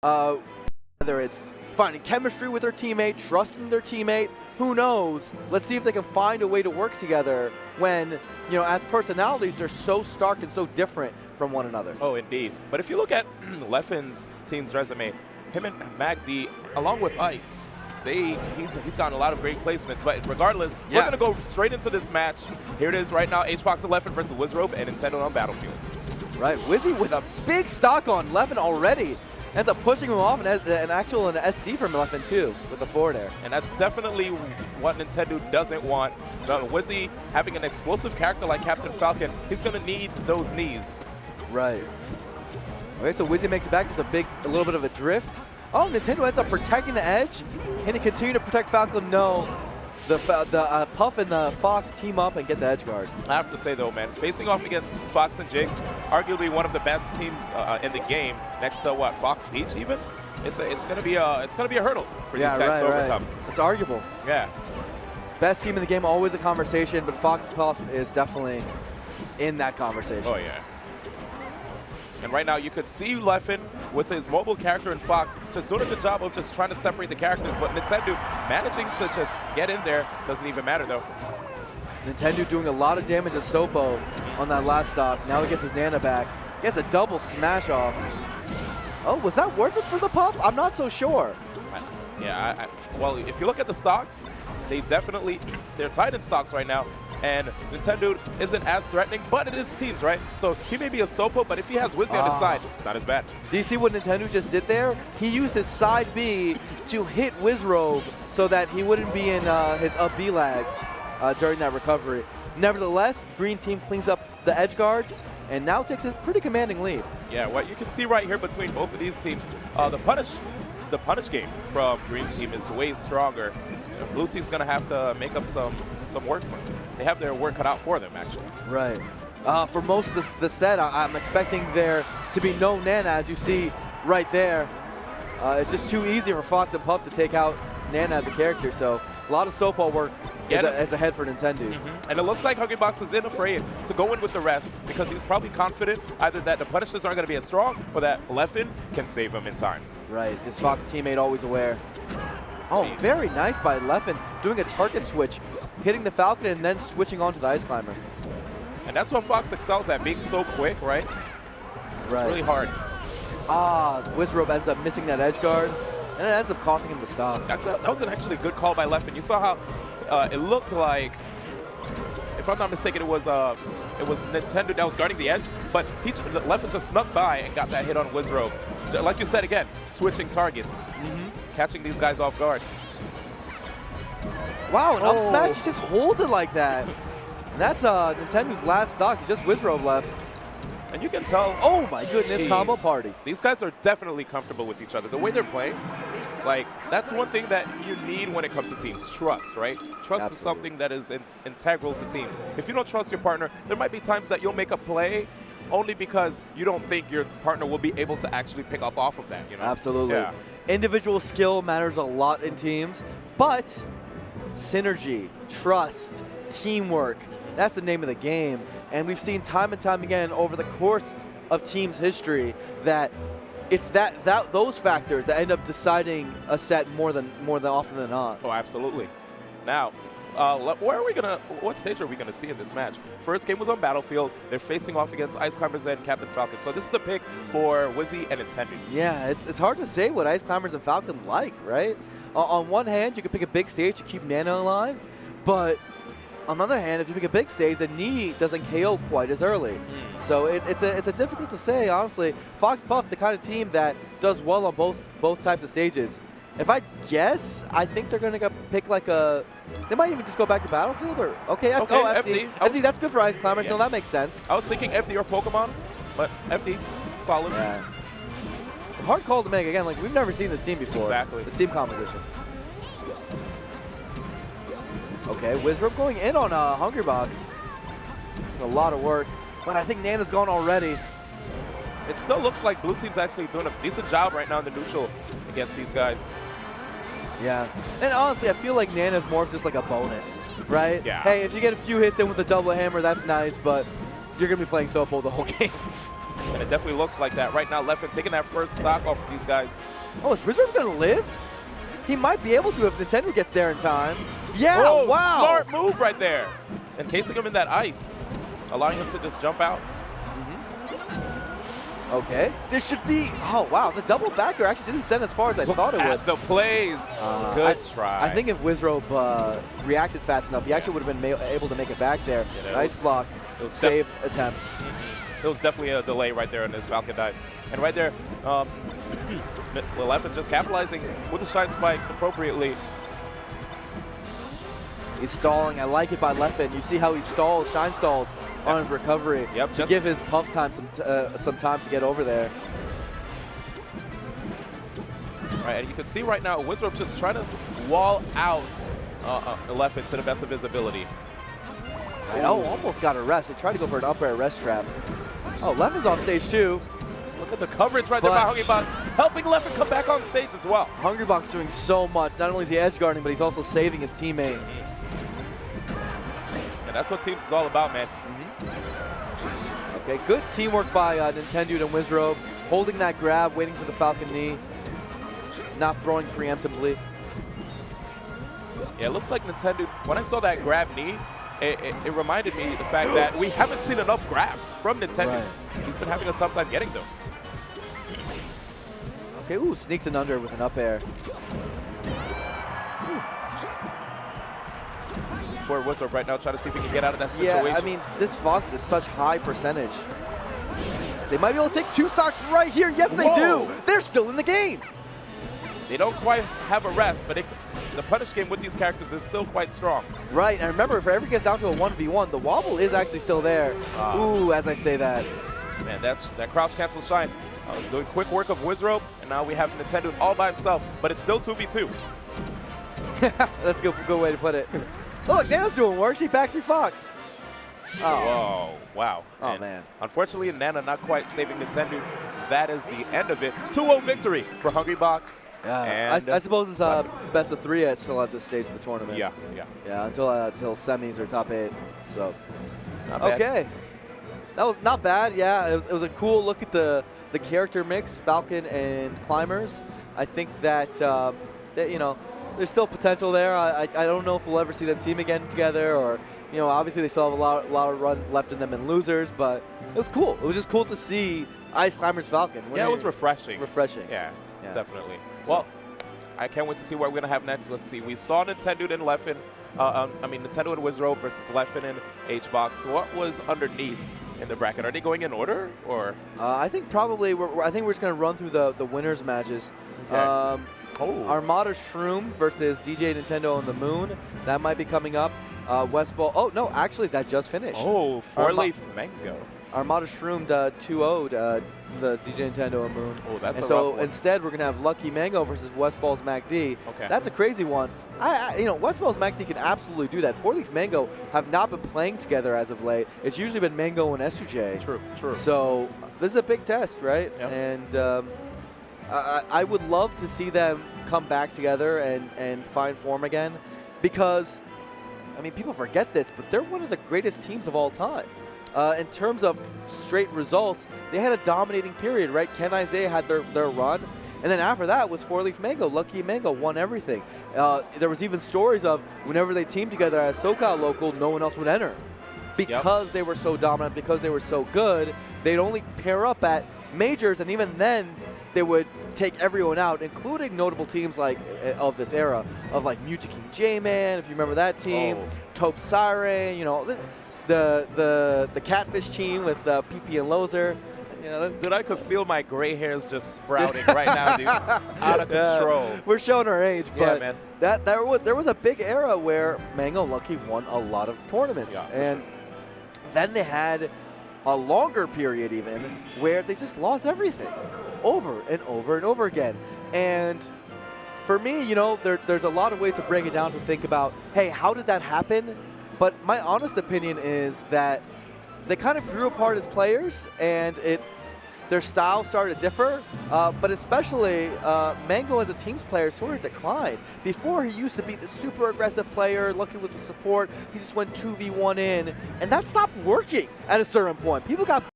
Whether it's finding chemistry with their teammate, trusting their teammate, who knows? Let's see if they can find a way to work together when, you know, as personalities, they're so stark and so different from one another. Oh, indeed. But if you look at Leffen's team's resume, him and Magdi, along with Ice, he's gotten a lot of great placements. But regardless, we're going to go straight into this match. Here it is right now, HBox and Leffen versus Wizzrobe and Nintendude on Battlefield. Right, Wizzy with a big stock on Leffen already. Ends up pushing him off, and an SD from Leffen too, with the forward air. And that's definitely what Nintendude doesn't want. Wizzy having an explosive character like Captain Falcon, he's going to need those knees. Right. Okay, so Wizzy makes it back. Just a little bit of a drift. Oh, Nintendo ends up protecting the edge. Can he continue to protect Falcon? No. The Puff and the Fox team up and get the edge guard. I have to say though, man, facing off against Fox and Jigs, arguably one of the best teams in the game, next to what, Fox Peach even. It's gonna be a hurdle for these guys to overcome. It's arguable. Yeah. Best team in the game, always a conversation, but Fox Puff is definitely in that conversation. Oh yeah. And right now you could see Leffen with his mobile character and Fox just doing a good job of just trying to separate the characters, but Nintendude managing to just get in there doesn't even matter though. Nintendude doing a lot of damage to Sopo on that last stock. Now he gets his Nana back. He gets a double smash off. Oh, was that worth it for the Puff? I'm not so sure. Yeah, well, if you look at the stocks, they're tied in stocks right now. And Nintendude isn't as threatening, but it is teams, right? So he may be a Sopo, but if he has Wizzy on his side, it's not as bad. Do you see what Nintendude just did there? He used his side B to hit Wizzrobe so that he wouldn't be in his up B lag during that recovery. Nevertheless, Green Team cleans up the edge guards and now takes a pretty commanding lead. Yeah, what you can see right here between both of these teams, the punish game from Green Team is way stronger. Blue Team's gonna have to make up some work for them. They have their work cut out for them, actually. Right. For most of the set, I'm expecting there to be no Nana, as you see right there. It's just too easy for Fox and Puff to take out Nana as a character, so a lot of Sopo work is ahead for Nintendude. And it looks like Hungrybox isn't afraid to go in with the rest because he's probably confident either that the punishers aren't going to be as strong or that Leffen can save him in time. Right, his Fox teammate always aware. Oh, very nice by Leffen, doing a target switch, hitting the Falcon and then switching on to the Ice Climber. And that's what Fox excels at, being so quick, right? It's really hard. Wizzrobe ends up missing that edge guard, and it ends up costing him the stop. That was an actually good call by Leffen. You saw how it looked like, if I'm not mistaken, it was Nintendude that was guarding the edge, but Leffen just snuck by and got that hit on Wizzrobe. Like you said again, switching targets, catching these guys off guard. Wow, an up smash, he just holds it like that. And that's Nintendude's last stock. It's just Wizzrobe left. And you can tell. Oh my goodness, combo party. These guys are definitely comfortable with each other. The way they're playing, like, that's one thing that you need when it comes to teams. Trust, right? Trust is something that is integral to teams. If you don't trust your partner, there might be times that you'll make a play only because you don't think your partner will be able to actually pick up off of that, you know? Absolutely. Yeah. Individual skill matters a lot in teams, but synergy, trust, teamwork, that's the name of the game. And we've seen time and time again over the course of teams' history that it's those factors that end up deciding a set more than often than not. Oh, absolutely. Now, what stage are we gonna see in this match? First game was on Battlefield. They're facing off against Ice Climbers and Captain Falcon. So this is the pick for Wizzy and Nintendude. Yeah, it's hard to say what Ice Climbers and Falcon like, right? On one hand, you can pick a big stage to keep Nana alive, but on the other hand, if you pick a big stage, the knee doesn't KO quite as early. So it's a difficult to say, honestly. Fox Puff, the kind of team that does well on both types of stages. If I guess, I think they're gonna pick like a. They might even just go back to Battlefield or FD. FD, that's good for Ice Climbers. Yeah. No, that makes sense. I was thinking FD or Pokemon, but FD, solid. Yeah. It's a hard call to make. Again, like we've never seen this team before. Exactly. This team composition. Okay, Wizzrobe going in on Hungrybox. A lot of work, but I think Nana's gone already. It still looks like Blue Team's actually doing a decent job right now in the neutral against these guys. Yeah, and honestly, I feel like Nana's more of just like a bonus, right? Yeah. Hey, if you get a few hits in with a double hammer, that's nice, but you're gonna be playing Sopo the whole game. And it definitely looks like that. Right now, Leffen taking that first stock off of these guys. Oh, is Wizzrobe going to live? He might be able to if Nintendo gets there in time. Yeah, Oh, wow. smart move right there. Encasing him in that ice, allowing him to just jump out. Okay, this should be, oh wow, the double backer actually didn't send as far as I thought it would. The plays, good try. I think if Wizzrobe reacted fast enough, he actually would have been able to make it back there. Nice block, save attempt. It was definitely a delay right there in his Falcon dive. And right there, Leffen just capitalizing with the shine spikes appropriately. He's stalling, I like it by Leffen. You see how he stalled, shine stalled on his recovery to give his puff time some time to get over there. Right, and you can see right now Wizzrobe just trying to wall out Leffen to the best of his ability. Right, oh, almost got a rest. They tried to go for an up air rest trap. Oh, Leffen's off stage too. Look at the coverage right there by Hungrybox, helping Leffen come back on stage as well. Hungrybox doing so much. Not only is he edge guarding, but he's also saving his teammate. And that's what Teams is all about, man. Okay, good teamwork by Nintendude and Wizzrobe. Holding that grab, waiting for the Falcon knee. Not throwing preemptively. Yeah, it looks like Nintendude, when I saw that grab knee, it reminded me of the fact that we haven't seen enough grabs from Nintendude. Right. He's been having a tough time getting those. Okay, ooh, sneaks in under with an up air. Poor Wizzrobe right now trying to see if he can get out of that situation. Yeah, I mean, this Fox is such high percentage. They might be able to take 2 stocks right here. Yes, they do. They're still in the game. They don't quite have a rest, but the punish game with these characters is still quite strong. Right, and remember, if it ever gets down to a 1v1, the wobble is actually still there. Ooh, as I say that. Man, that crouch cancel shine. Doing quick work of Wizzrobe, and now we have Nintendude all by himself, but it's still 2v2. That's a good way to put it. Oh, look, Nana's doing work. She back through Fox. Oh. Whoa, wow. Oh, and man. Unfortunately, Nana not quite saving Nintendude. That is the end of it. 2-0 victory for Hungrybox. I suppose it's best of 3 still at this stage of the tournament. Yeah. Yeah, until semis or top 8. So, not bad. Okay. That was not bad. Yeah, it was a cool look at the character mix, Falcon and Climbers. I think that, there's still potential there. I don't know if we'll ever see them team again together, or obviously they still have a lot of run left in them in losers, but it was cool. It was just cool to see Ice Climbers Falcon. Yeah, it was refreshing. Yeah, definitely. Well, I can't wait to see what we're gonna have next. Let's see. We saw Nintendude and Leffen. Nintendo and Wizzrobe versus Leffen and HBox. What was underneath in the bracket? Are they going in order, or? I think probably I think we're just gonna run through the winners matches. Okay. Armada Shroom versus DJ Nintendo on the Moon. That might be coming up. Westball. Oh, no, actually, that just finished. Oh, 4-leaf Mango. Armada Shroom 2-0'd the DJ Nintendo on Moon. Oh, that's so instead, we're going to have Lucky Mango versus Westball's MacD. Okay. That's a crazy one. Westball's MacD can absolutely do that. 4-leaf Mango have not been playing together as of late. It's usually been Mango and SUJ. True. So this is a big test, right? Yep. And I would love to see them come back together and find form again, because, people forget this, but they're one of the greatest teams of all time. In terms of straight results, they had a dominating period, right? Ken Isaiah had their run, and then after that was 4-leaf Mango. Lucky Mango won everything. There was even stories of whenever they teamed together as SoCal local, no one else would enter. Because they were so dominant, because they were so good, they'd only pair up at majors, and even then, they would take everyone out, including notable teams of this era, of Muta King J-Man, if you remember that team, Taupe Siren, the Catfish team with PP and Lozer. Dude, I could feel my gray hairs just sprouting right now, dude. Out of control. We're showing our age, but man. There was a big era where Mango Lucky won a lot of tournaments, and then they had a longer period even where they just lost everything over and over and over again. And for me, there's a lot of ways to break it down to think about, hey, how did that happen? But my honest opinion is that they kind of grew apart as players, and their style started to differ, but especially Mango as a teams player sort of declined. Before, he used to be the super aggressive player. Lucky was the support. He just went 2v1 in, and that stopped working at a certain point. People got